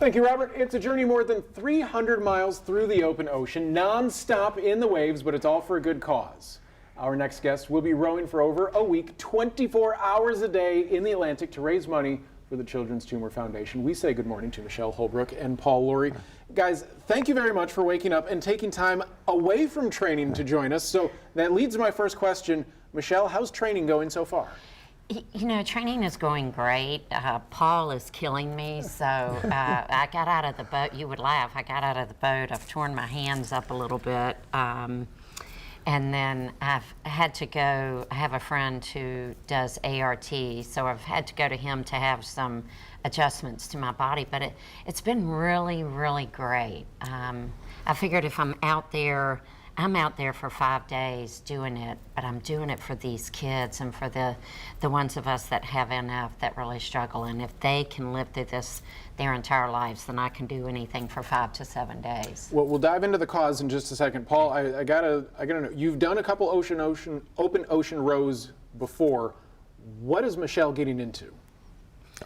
Thank you, Robert. It's a journey more than 300 miles through the open ocean, non-stop in the waves, but it's all for a good cause. Our next guest will be rowing for over a week, 24 hours a day in the Atlantic to raise money for the Children's Tumor Foundation. We say good morning to Michele, Holbrook, and Paul Laurie. Guys, thank you very much for waking up and taking time away from training to join us. So that leads to my first question. Michele, how's training going so far? You know, training is going great. Paul is killing me, so I got out of the boat. You would laugh. I got out of the boat. I've torn my hands up a little bit. And then I've had to go. I have a friend who does ART, so I've had to go to him to have some adjustments to my body. But it's been really, really great. I figured if I'm out there for 5 days doing it, but I'm doing it for these kids and for the ones of us that have NF that really struggle. And if they can live through this their entire lives, then I can do anything for 5 to 7 days. Well, we'll dive into the cause in just a second. Paul, I gotta know, you've done a couple open ocean rows before. What is Michele getting into?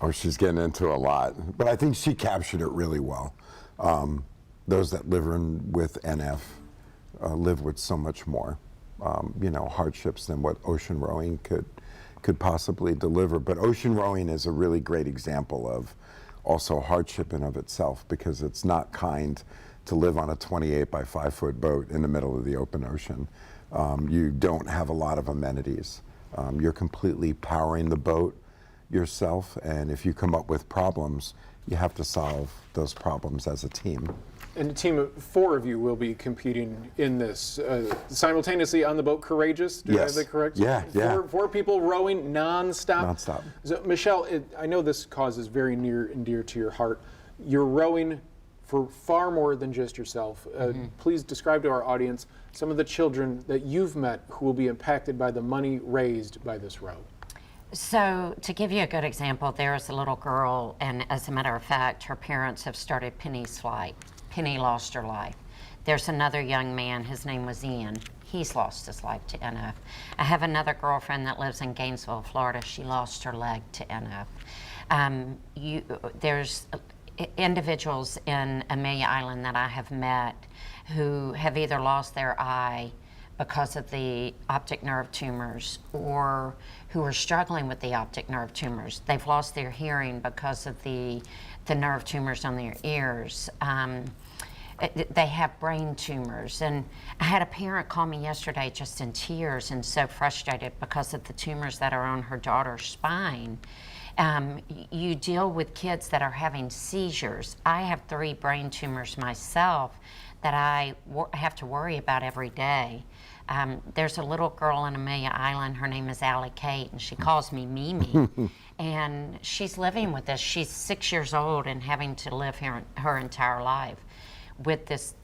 Oh, she's getting into a lot, but I think she captured it really well. Those that live with NF live with so much more, hardships than what ocean rowing could possibly deliver. But ocean rowing is a really great example of also hardship in of itself, because it's not kind to live on a 28 by 5 foot boat in the middle of the open ocean. You don't have a lot of amenities. You're completely powering the boat yourself, and if you come up with problems, you have to solve those problems as a team. And a team of 4 of you will be competing in this simultaneously on the boat Courageous. Do I have that correct? Yeah, yeah. Four people rowing non-stop. Non-stop. So, Michele, I know this cause is very near and dear to your heart. You're rowing for far more than just yourself. Please describe to our audience some of the children that you've met who will be impacted by the money raised by this row. So to give you a good example, there is a little girl, and as a matter of fact, her parents have started Penny's flight. Penny lost her life. There's another young man, his name was Ian. He's lost his life to NF. I have another girlfriend that lives in Gainesville, Florida. She lost her leg to NF. There's individuals in Amelia Island that I have met who have either lost their eye because of the optic nerve tumors, or who are struggling with the optic nerve tumors. They've lost their hearing because of the nerve tumors on their ears. They have brain tumors. And I had a parent call me yesterday just in tears and so frustrated because of the tumors that are on her daughter's spine. You deal with kids that are having seizures. I have 3 brain tumors myself that I have to worry about every day. There's a little girl in Amelia Island, her name is Allie Kate, and she calls me Mimi. And she's living with this. She's 6 years old and having to live here her entire life with this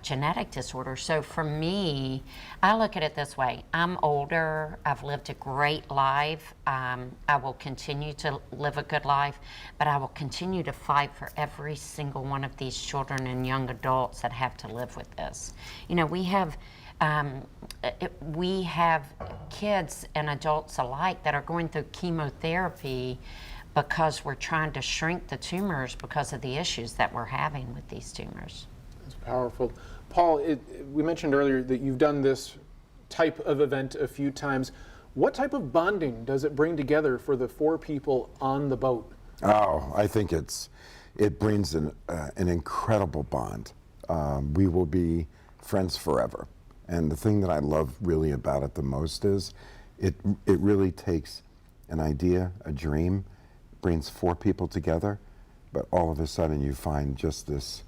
genetic disorder. So for me, I look at it this way. I'm older, I've lived a great life. I will continue to live a good life, but I will continue to fight for every single one of these children and young adults that have to live with this. You know, we have kids and adults alike that are going through chemotherapy because we're trying to shrink the tumors because of the issues that we're having with these tumors. That's powerful. Paul, we mentioned earlier that you've done this type of event a few times. What type of bonding does it bring together for the 4 people on the boat? Oh, I think it brings an incredible bond. We will be friends forever. And the thing that I love really about it the most is it really takes an idea, a dream, brings 4 people together, but all of a sudden you find just this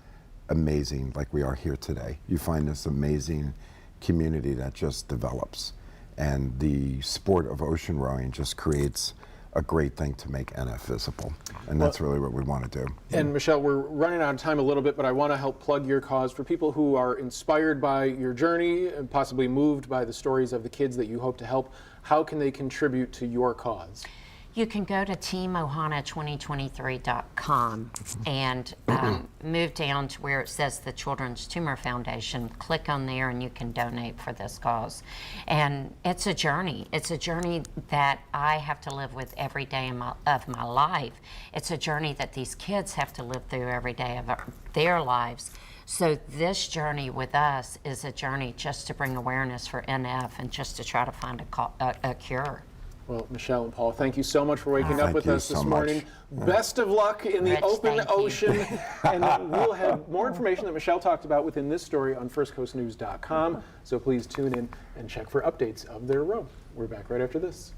amazing, like we are here today, you find this amazing community that just develops. And the sport of ocean rowing just creates a great thing to make NF visible. And that's really what we want to do. And Michele, we're running out of time a little bit, but I want to help plug your cause for people who are inspired by your journey and possibly moved by the stories of the kids that you hope to help. How can they contribute to your cause? You can go to teamohana2023.com and move down to where it says the Children's Tumor Foundation. Click on there and you can donate for this cause. And it's a journey. It's a journey that I have to live with every day of my life. It's a journey that these kids have to live through every day of their lives. So this journey with us is a journey just to bring awareness for NF and just to try to find a cure. Well, Michele and Paul, thank you so much for waking up Thank with you us this so morning. much. Best of luck in the Rich, open thank you. ocean. And we'll have more information that Michele talked about within this story on firstcoastnews.com. So please tune in and check for updates of their row. We're back right after this.